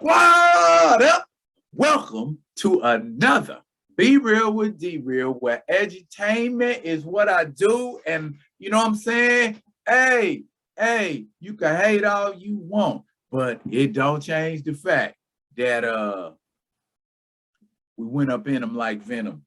What up? Welcome to another Be Real with D Real, where edutainment is what I do. And you know what I'm saying? Hey, you can hate all you want, but it don't change the fact that we went up in them like venom.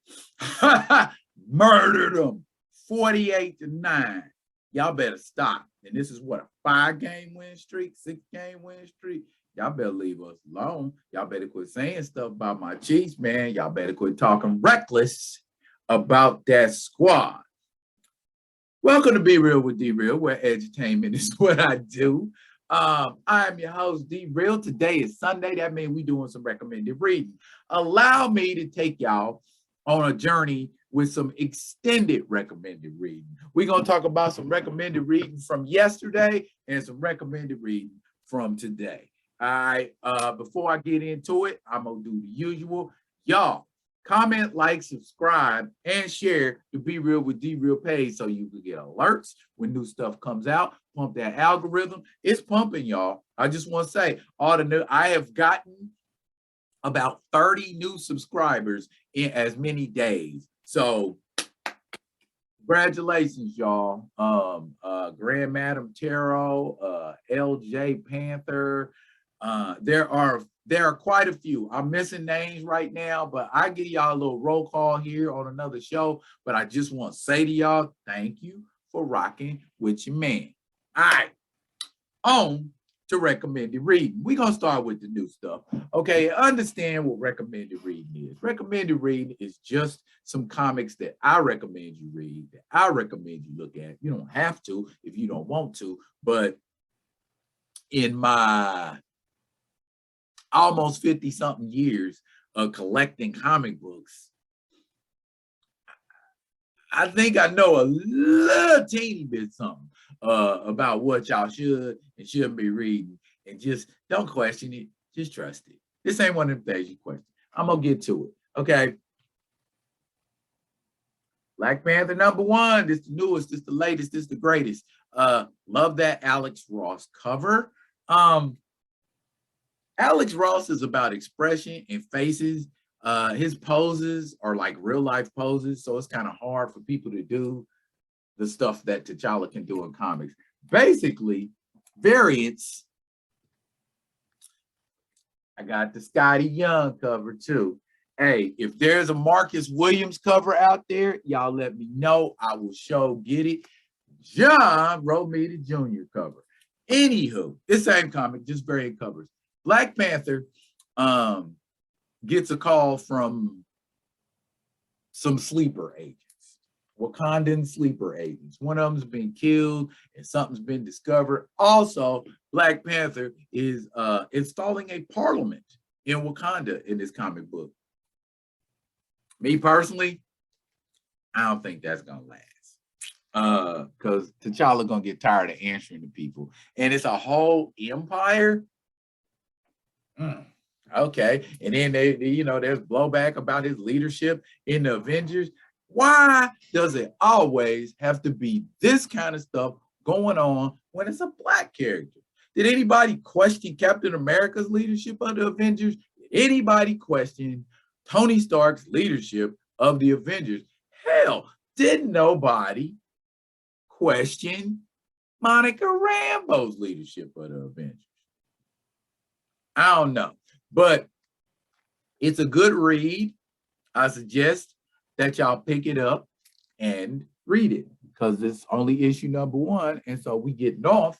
Murdered them 48-9. Y'all better stop. And this is what, a 5-game win streak, 6-game win streak. Y'all better leave us alone. Y'all better quit saying stuff about my Chiefs, man. Y'all better quit talking reckless about that squad. Welcome to Be Real with D Real, where edutainment is what I do. I am your host, D Real. Today is Sunday. That means we're doing some recommended reading. Allow me to take y'all on a journey with some extended recommended reading. We're going to talk about some recommended reading from yesterday and some recommended reading from today. All right, before I get into it, I'm going to do the usual. Y'all, comment, like, subscribe, and share the Be Real with D Real page so you can get alerts when new stuff comes out. Pump that algorithm. It's pumping, y'all. I just want to say, I have gotten about 30 new subscribers in as many days. So congratulations, y'all. Grand Madam Tarot, LJ Panther. There are quite a few. I'm missing names right now, but I give y'all a little roll call here on another show. But I just want to say to y'all, thank you for rocking with your man. All right, on to recommended reading. We're going to start with the new stuff. Okay, understand what recommended reading is. Recommended reading is just some comics that I recommend you read, that I recommend you look at. You don't have to if you don't want to, but in my almost 50-something years of collecting comic books, I think I know a little teeny bit something about what y'all should and shouldn't be reading. And just don't question it. Just trust it. This ain't one of them things you question. I'm going to get to it. Okay. Black Panther #1. This the newest. This the latest. This the greatest. Love that Alex Ross cover. Alex Ross is about expression and faces. His poses are like real life poses, so it's kind of hard for people to do the stuff that T'Challa can do in comics. Basically, variants. I got the Scotty Young cover too. Hey, if there's a Marcus Williams cover out there, y'all let me know. I will get it. John Romita Jr. cover. Anywho, it's same comic, just variant covers. Black Panther gets a call from some sleeper agents, Wakandan sleeper agents. One of them's been killed and something's been discovered. Also, Black Panther is installing a parliament in Wakanda in this comic book. Me personally, I don't think that's gonna last. Because T'Challa gonna get tired of answering to people. And it's a whole empire. Okay, and then there's blowback about his leadership in the Avengers. Why does it always have to be this kind of stuff going on when it's a Black character? Did anybody question Captain America's leadership of the Avengers? Did anybody question Tony Stark's leadership of the Avengers? Hell, did nobody question Monica Rambeau's leadership of the Avengers? I don't know, but it's a good read. I suggest that y'all pick it up and read it because it's only issue #1. And so we getting off,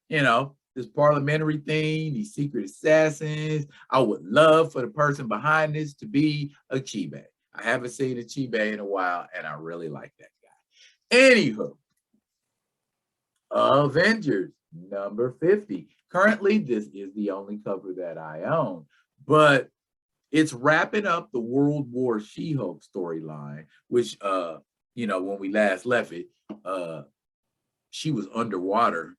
this parliamentary thing, these secret assassins. I would love for the person behind this to be a Chiba. I haven't seen a Chiba in a while, and I really like that guy. Anywho, Avengers #50. Currently, this is the only cover that I own, but it's wrapping up the World War She-Hulk storyline, which, when we last left it, she was underwater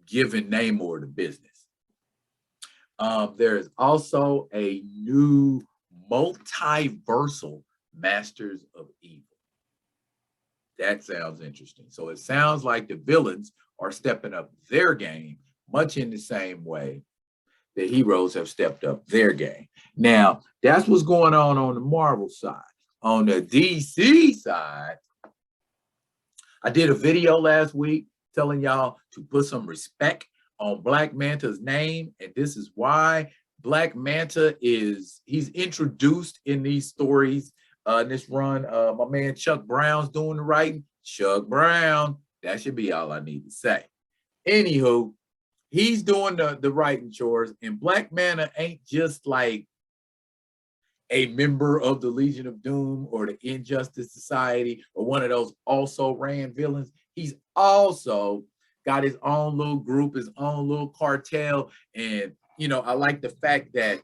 giving Namor the business. There is also a new multiversal Masters of Evil. That sounds interesting. So it sounds like the villains are stepping up their game much in the same way the heroes have stepped up their game. Now, that's what's going on the Marvel side. On the DC side, I did a video last week telling y'all to put some respect on Black Manta's name, and this is why. Black Manta he's introduced in these stories, in this run. My man Chuck Brown's doing the writing. Chuck Brown, that should be all I need to say. Anywho, he's doing the writing chores, and Black Manta ain't just like a member of the Legion of Doom or the Injustice Society or one of those also ran villains. He's also got his own little group, his own little cartel. And, I like the fact that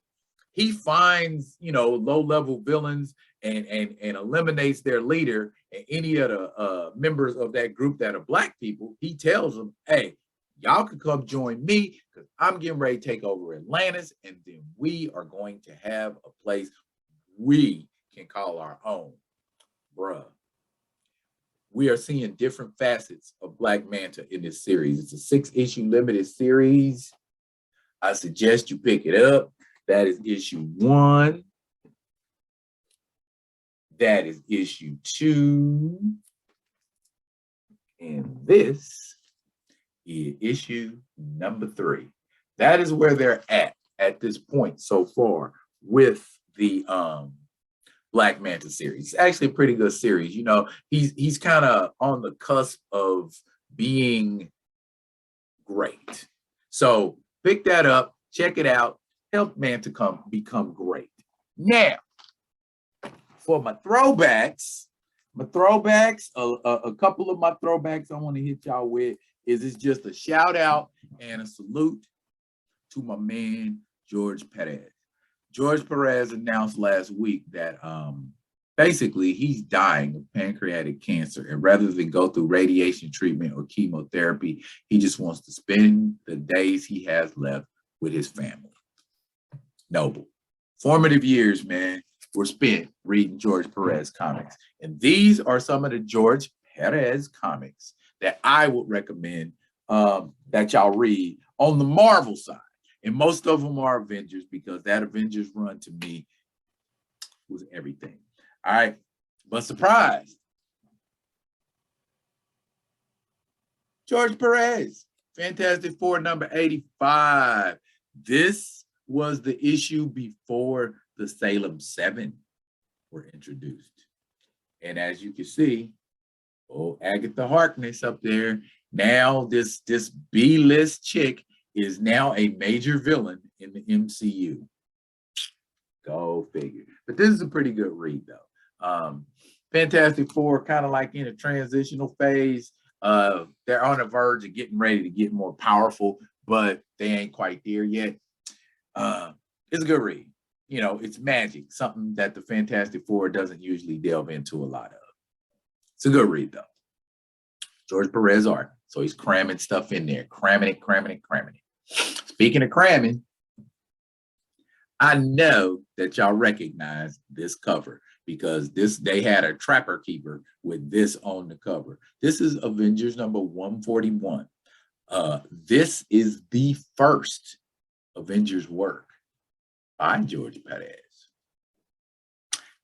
he finds, low-level villains and eliminates their leader, and any of the members of that group that are Black people, he tells them, hey, y'all can come join me because I'm getting ready to take over Atlantis, and then we are going to have a place we can call our own. Bruh. We are seeing different facets of Black Manta in this series. It's a 6-issue limited series. I suggest you pick it up. That is issue 1. That is issue 2. And this is issue number 3. That is where they're at this point so far with the Black Manta series. It's actually a pretty good series. He's kind of on the cusp of being great. So pick that up, check it out, help Manta become great. Now, for my throwbacks, a couple of my throwbacks I want to hit y'all with is just a shout out and a salute to my man, George Perez. George Perez announced last week that basically he's dying of pancreatic cancer, and rather than go through radiation treatment or chemotherapy, he just wants to spend the days he has left with his family. Noble. Formative years, man, were spent reading George Perez comics. And these are some of the George Perez comics that I would recommend that y'all read on the Marvel side. And most of them are Avengers, because that Avengers run to me was everything. All right. But surprise, George Perez, Fantastic Four number 85. This was the issue before the Salem 7 were introduced. And as you can see, Agatha Harkness up there. Now this B-list chick is now a major villain in the MCU. Go figure. But this is a pretty good read, though. Fantastic Four kind of like in a transitional phase. They're on the verge of getting ready to get more powerful, but they ain't quite there yet. It's a good read. It's magic, something that the Fantastic Four doesn't usually delve into a lot of. It's a good read, though. George Perez art. So he's cramming stuff in there, cramming it. Speaking of cramming, I know that y'all recognize this cover because they had a Trapper Keeper with this on the cover. This is Avengers number 141. This is the first Avengers work by George Perez.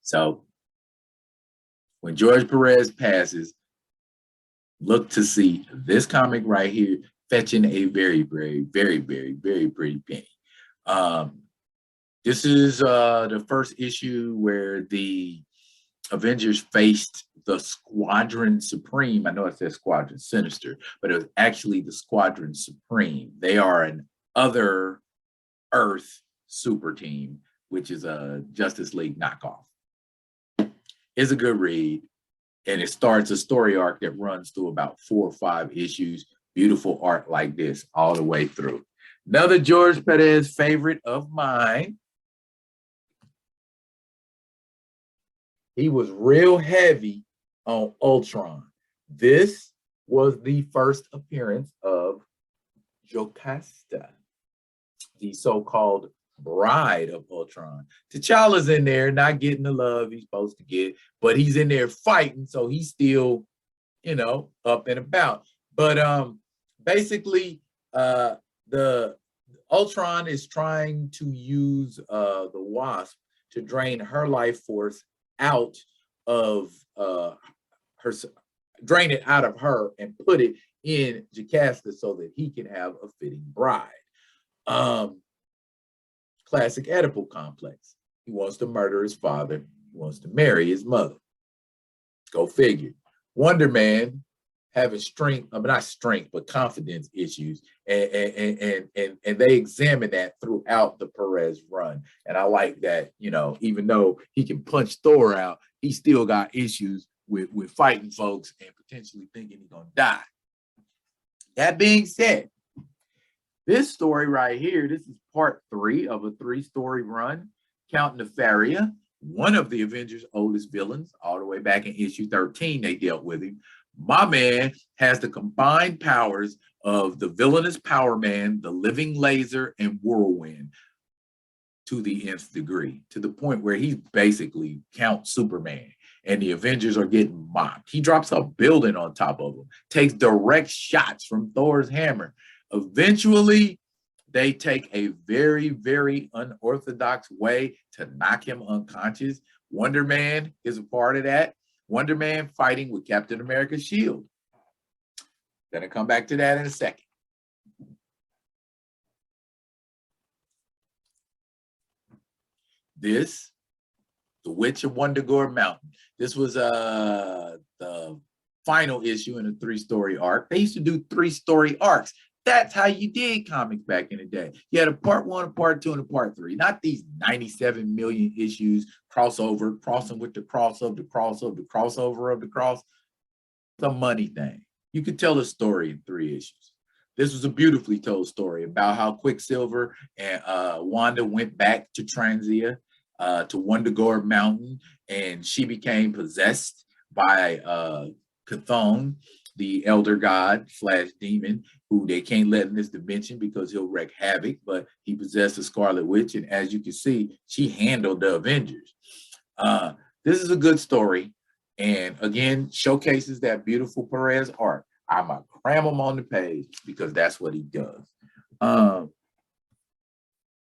So when George Perez passes, look to see this comic right here fetching a very, very, very, very, very pretty penny. This is the first issue where the Avengers faced the Squadron Supreme. I know it says Squadron Sinister, but it was actually the Squadron Supreme. They are an other Earth super team, which is a Justice League knockoff. It's a good read, and it starts a story arc that runs through about 4 or 5 issues. Beautiful art like this all the way through. Another George Perez favorite of mine. He was real heavy on Ultron. This was the first appearance of Jocasta, the so-called bride of Ultron. T'Challa's in there, not getting the love he's supposed to get, but he's in there fighting, so he's still, up and about. But basically, the Ultron is trying to use the Wasp to drain her life force out of her, drain it out of her and put it in Jocasta so that he can have a fitting bride. Classic Oedipal complex. He wants to murder his father. He wants to marry his mother. Go figure. Wonder Man having strength, not strength, but confidence issues. And they examine that throughout the Perez run. And I like that, you know, even though he can punch Thor out, he still got issues with fighting folks and potentially thinking he's going to die. That being said, this story right here, this is part 3 of a 3-story run. Count Nefaria, one of the Avengers' oldest villains, all the way back in issue 13, they dealt with him. My man has the combined powers of the villainous Power Man, the Living Laser, and Whirlwind to the nth degree, to the point where he's basically Count Superman, and the Avengers are getting mocked. He drops a building on top of them, takes direct shots from Thor's hammer. Eventually, they take a very, very unorthodox way to knock him unconscious. Wonder Man is a part of that. Wonder Man fighting with Captain America's shield. Gonna come back to that in a second. This, The Witch of Wundagore Mountain. This was the final issue in a 3-story arc. They used to do 3-story arcs. That's how you did comics back in the day. You had a part 1, a part 2, and a part 3. Not these 97 million issues, crossover, crossing with the cross of the cross of the crossover of the cross. It's a money thing. You could tell a story in 3 issues. This was a beautifully told story about how Quicksilver and Wanda went back to Transia, to Wundagore Mountain, and she became possessed by Chthon, the elder god / demon, who they can't let in this dimension because he'll wreak havoc, but he possessed a Scarlet Witch, and as you can see, she handled the Avengers. This is a good story, and again, showcases that beautiful Perez art. I'm going to cram him on the page because that's what he does. And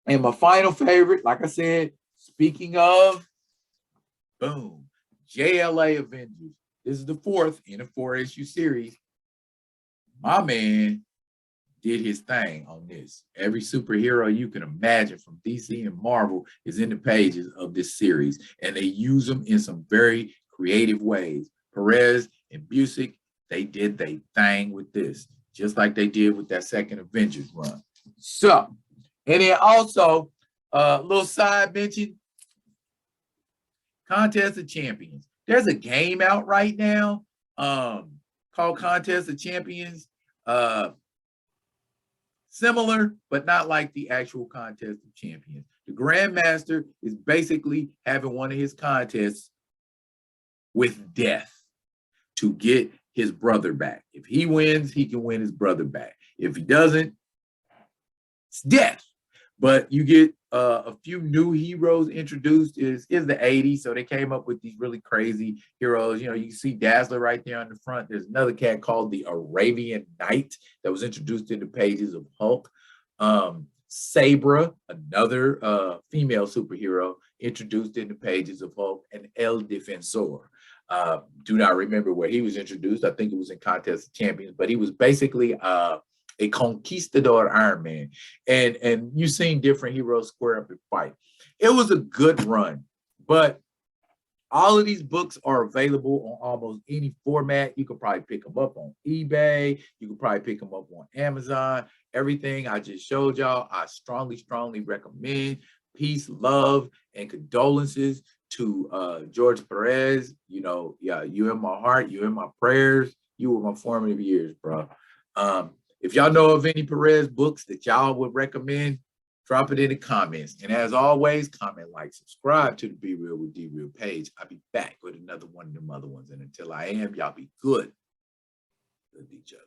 my final favorite, like I said, speaking of, boom, Jla Avengers. This is the 4th in a 4-issue series. My man did his thing on this. Every superhero you can imagine from DC and Marvel is in the pages of this series, and they use them in some very creative ways. Perez and Busick, they did their thing with this, just like they did with that second Avengers run. So, and then also, a little side mention, Contest of Champions. There's a game out right now called Contest of Champions. Similar, but not like the actual Contest of Champions. The Grandmaster is basically having one of his contests with death to get his brother back. If he wins, he can win his brother back. If he doesn't, it's death. But you get a few new heroes introduced. Is the 80s, so they came up with these really crazy heroes. You know, you see Dazzler right there on the front. There's another cat called the Arabian Knight that was introduced in the pages of Hulk. Sabra, another female superhero introduced in the pages of Hulk, and El Defensor. Do not remember where he was introduced. I think it was in Contest of Champions, but he was basically a conquistador Iron Man. And you've seen different heroes square up and fight. It was a good run, but all of these books are available on almost any format. You could probably pick them up on eBay. You could probably pick them up on Amazon. Everything I just showed y'all, I strongly, strongly recommend. Peace, love, and condolences to George Perez. You know, yeah, you in my heart, you in my prayers. You were my formative years, bro. If y'all know of any Perez books that y'all would recommend, drop it in the comments. And as always, comment, like, subscribe to the Be Real with D Real page. I'll be back with another one of them other ones. And until I am, y'all be good with each other.